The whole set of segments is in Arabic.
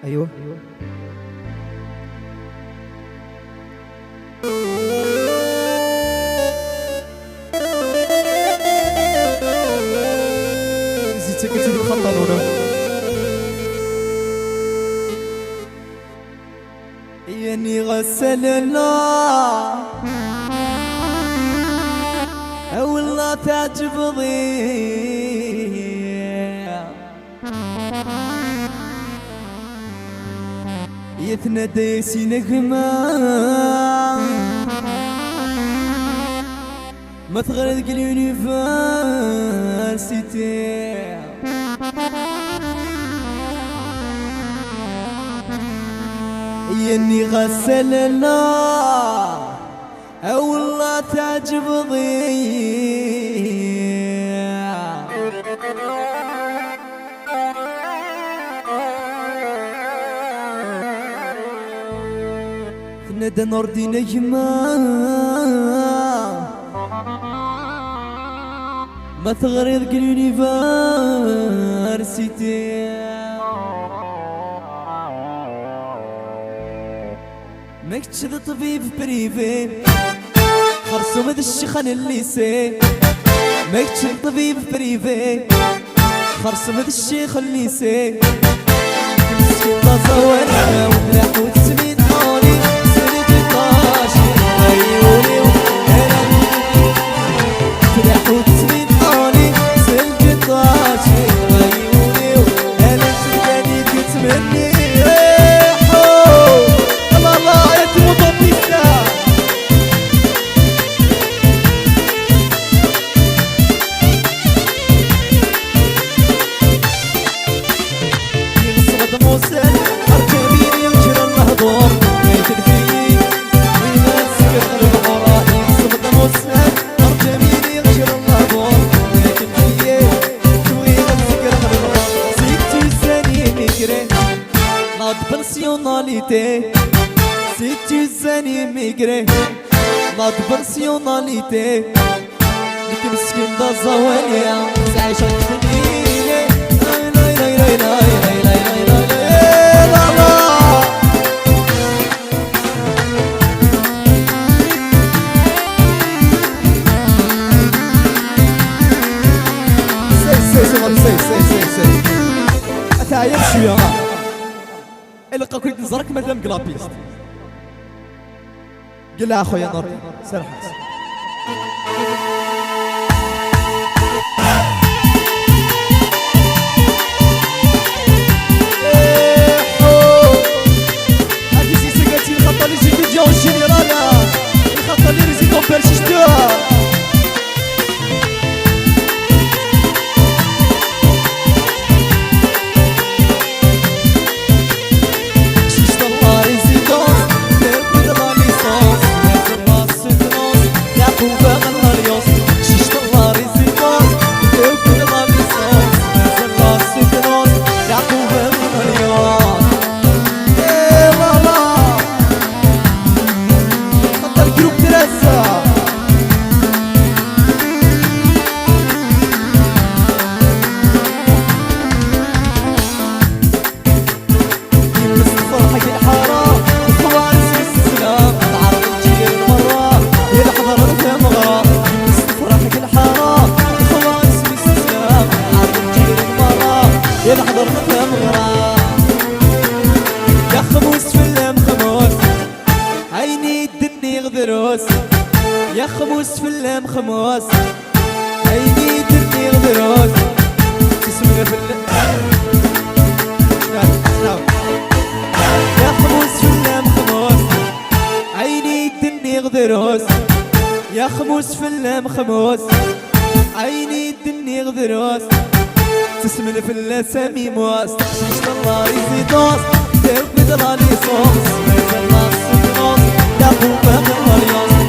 ايوه زيدتك انت اللي مخطرونه. ياني غسل الله والله تعجب ضيع يتنادى نغمة ما تغرد اليونيفرسيتي ياني غسل الله والله تعجب ضيع تنادى نور دي نجمة ما تغرد اليونيفرسيتي ماكتش طبيب بريفي خرصوم ذا الشيخان الليسي ماكتش طبيب بريفي خرصوم ذا الشيخ الليسي مسكين طازوانة وملاح وتسمين طالي سنة طاشي غيولي وأنا ملاح وتسمين طالي سنة طاشي غيولي وأنا سكاني كتمني Si tu sais immigrer, la personnalité, لك مسكين دا الزوانية تعيش الدنيا لا لا لا لا لا لا لا لا لا. سي أتعيب شوية إلقا كنت نزرك مثلا مقلابيست قل لها أخويا نور سرحت هادي سيسيكاتي الخطة اللي جيت تجاو الجنرالا الخطة اللي ريزيدون بيرشيشتوها يا خموس في اللام خموس عيني دني غدروس تسمع في يا خموس في اللام خموس عيني دني غدروس يا خموس في اللام خموس عيني دني غدروس تسمع في اللسامي موس تحشيش الله يزيدوس ترك بدراني صوص ميزان الله سيدوس يا خوفا من اليوم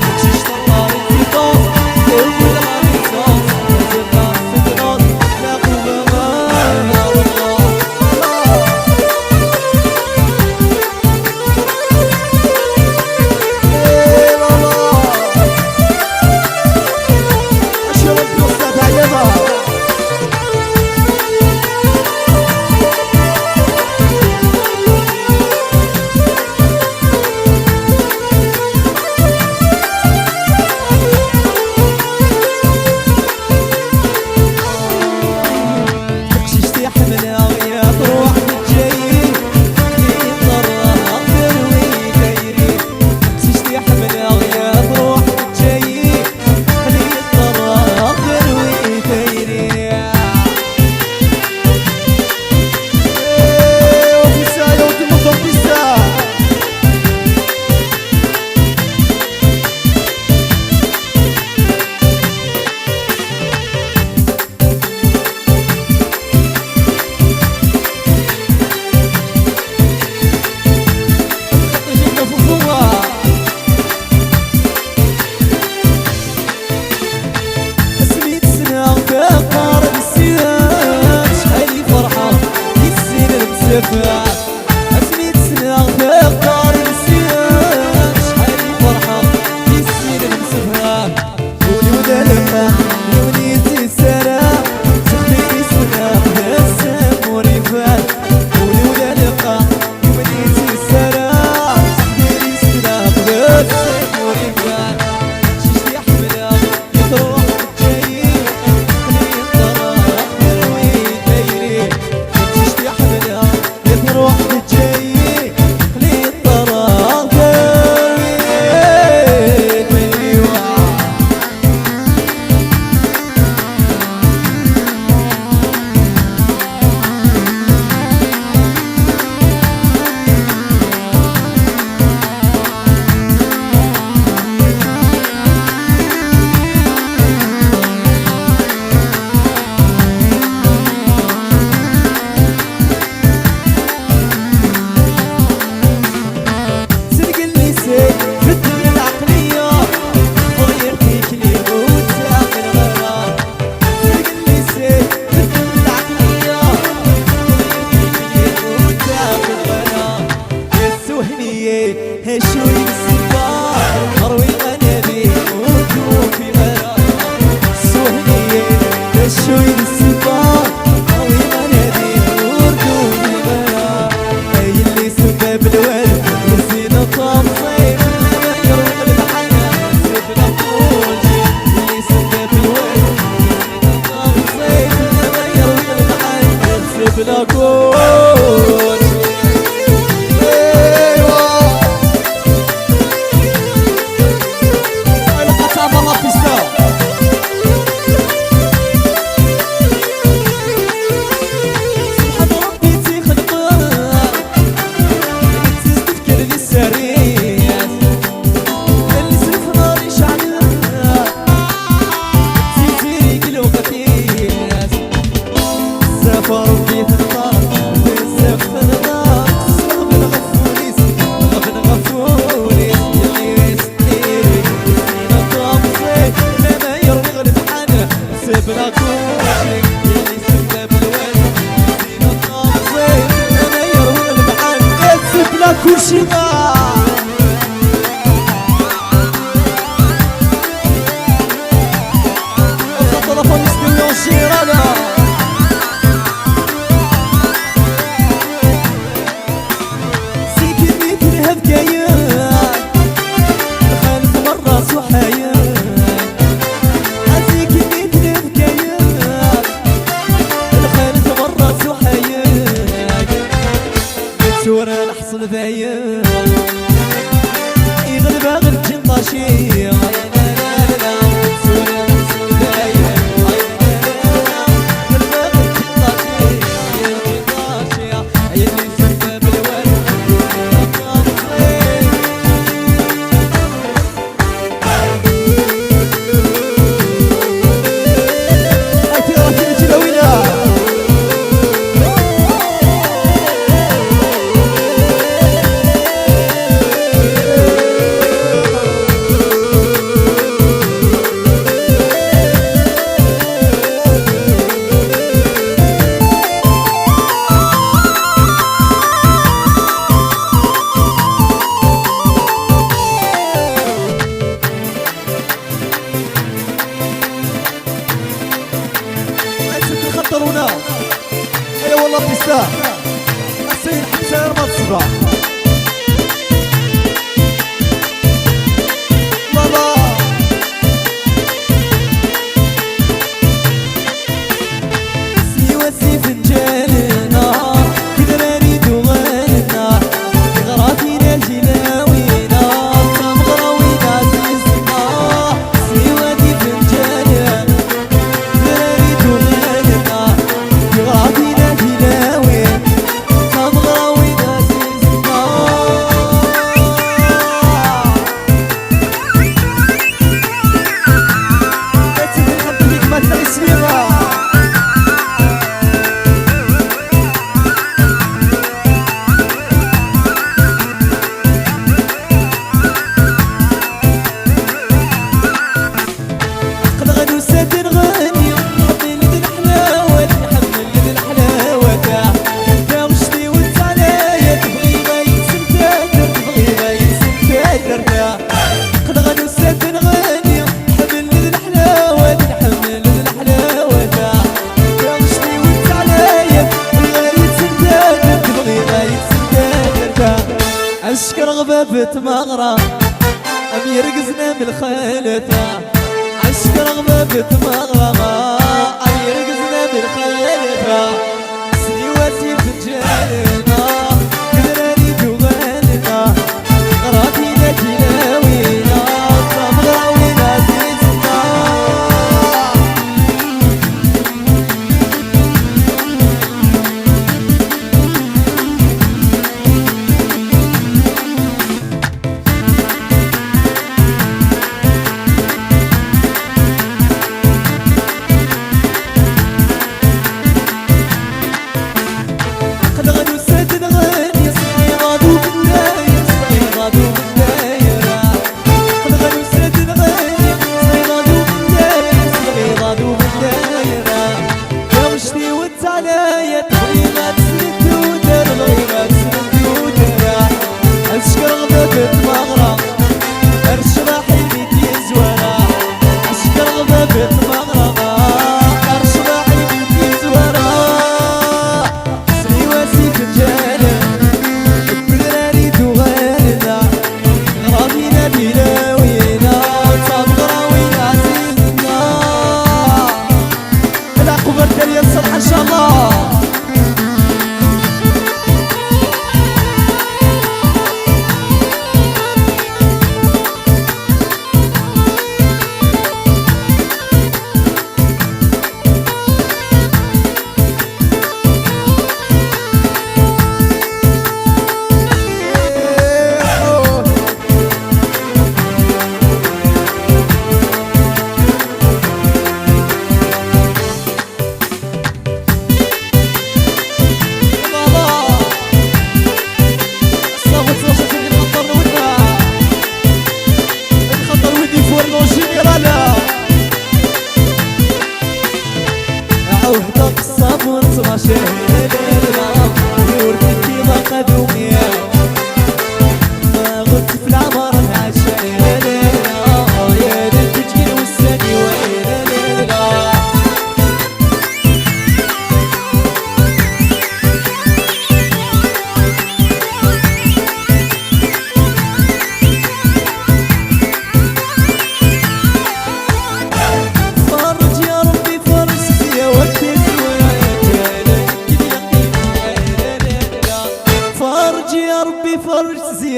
الفات اسمي تسنى تقدر نسيان شحال فرحة يسير نسفها قولي ودا لما يونيتي السلام تخليني سنة بسام وريفات قولي ودا لما يونيتي السلام تخليني سنة بسام وريفات ششتي حملة يطروح جاي خلي الطراب يروي دايري ششتي حملة يطروح جاي خلي الطراب يروي سرق اللسان في الدنيا العقلية غير فيك اليهود ساق الغرام سرق اللسان في الدنيا العقلية غير فيك اليهود ساق الغرام يا السوهنية هالشوي السفار مروي الغناديل وردوا في غرام السوهنية هالشوي السفار مروي الغناديل وردوا في غرام هاي اللي سبب الورد وزينة طمصيف لما يروح المحنة سيبنا فوجي اللي سبب الورد وزينة طمصيف لما يروح المحنة سيبنا فوجي سبحان ربي تخلقها تستفكر لي السريات اللي سلفنا لي شعلها تزيري كل وقتيات سافر في النار بزاف النار غبن غفوليس غبن غفوليس يلي يستيري يسنينا طمسي لما يرمي غلب حنا سيبنا كوشي يلي سبب الوالد يسنينا طمسي لما يرمي غلب حنا سيبنا كوشي طلبوا نستنوا الشيرانة سيكي ميت الهب كيان الخالف مرة سحيان سيكي ميت الهب كيان الخالف مرة سحيان بتسورة الحصن ذايان يغلب غير جنطاشي خطرونا اي والله بيستاهل السيد حسين ما تصبح بابا سيوا سي فنجاننا كذا نريد غننا غراتينا الجلاوينا مغراوينا عزيزنا سيوا دي فنجاننا نريد غننا غراتينا الجلاوين مغراوينا عزيزنا رغبة تمغرة أمير قزنا بالخيلة عشق رغبة تمغرة أمير قزنا بالخيلة سنيواتي في الجنة قدراني دوغاننا غراتي لكي لاوينا صبغة وين عزيزنا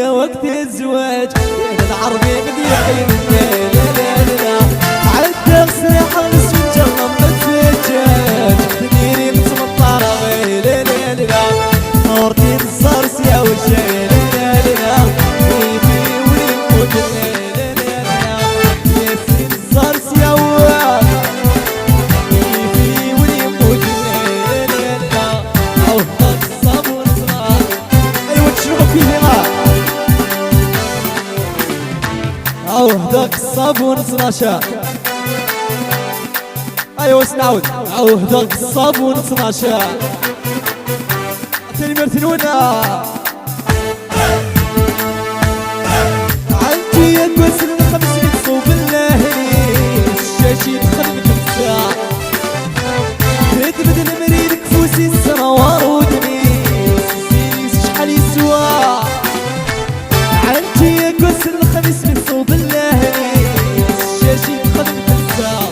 يا وقت الزواج العربي مذيعين لا لا لا عدى سلاح السجن متفجج دنيري متمطرة لا لا لا نورتي الصرص يا وجهي لا لا لا ويبي ويموت لا لا لا ياسين الصرص يا واد ويبي ويموت لا لا لا عوض الصبر صراحة أيوة تشوفوا فيه عوهدك الصبر صناشا ايوه سنعود عوهدك الصبر صناشا تاني مرتنونا عندي يا كوسن 500 صوب اللاهي الشاشي تخدم تمساح تدبد المريد كفوسي السنوار ودنيس السينيس شحال يسوا عندي يا كوسن 500 صوب اللاهي الشاشي تخدم تمساح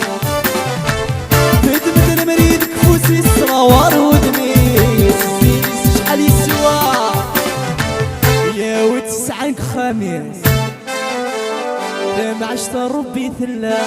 تدبد المريد كفوسي السنوار ودنيس السينيس شحال يسوا يا وتسعك خميس لما عشت ربي ثلا